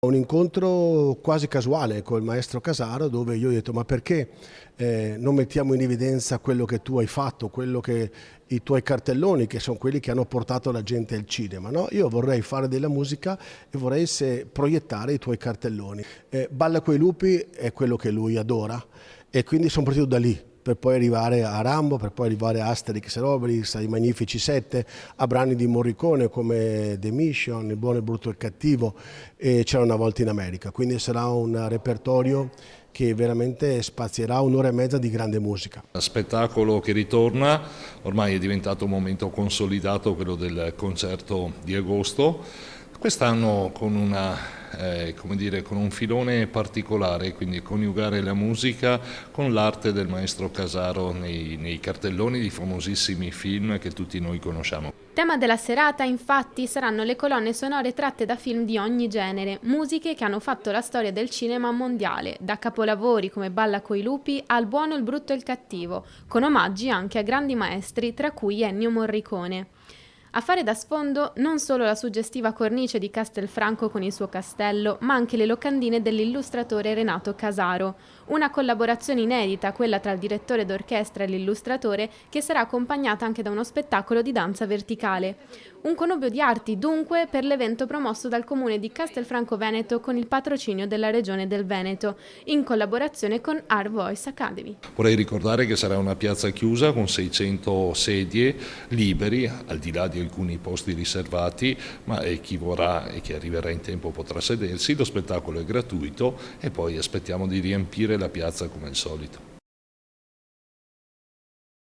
Un incontro quasi casuale col maestro Casaro, dove io ho detto: ma perché non mettiamo in evidenza quello che tu hai fatto, quello che i tuoi cartelloni, che sono quelli che hanno portato la gente al cinema, no? Io vorrei fare della musica e vorrei proiettare i tuoi cartelloni. Balla coi lupi è quello che lui adora, e quindi sono partito da lì, per poi arrivare a Rambo, per poi arrivare a Asterix e Obelix, ai Magnifici Sette, a brani di Morricone come The Mission, Il buono, il brutto e il cattivo, e C'era una volta in America. Quindi sarà un repertorio che veramente spazierà un'ora e mezza di grande musica. Spettacolo che ritorna, ormai è diventato un momento consolidato quello del concerto di agosto, quest'anno con con un filone particolare, quindi coniugare la musica con l'arte del maestro Casaro nei cartelloni di famosissimi film che tutti noi conosciamo. Tema della serata, infatti, saranno le colonne sonore tratte da film di ogni genere, musiche che hanno fatto la storia del cinema mondiale, da capolavori come Balla coi lupi al Buono, il brutto e il cattivo, con omaggi anche a grandi maestri, tra cui Ennio Morricone. A fare da sfondo non solo la suggestiva cornice di Castelfranco con il suo castello, ma anche le locandine dell'illustratore Renato Casaro. Una collaborazione inedita, quella tra il direttore d'orchestra e l'illustratore, che sarà accompagnata anche da uno spettacolo di danza verticale. Un connubio di arti, dunque, per l'evento promosso dal comune di Castelfranco Veneto con il patrocinio della Regione del Veneto, in collaborazione con Art Voice Academy. Vorrei ricordare che sarà una piazza chiusa con 600 sedie liberi, al di là di alcuni posti riservati, ma chi vorrà e chi arriverà in tempo potrà sedersi. Lo spettacolo è gratuito e poi aspettiamo di riempire la piazza come al solito.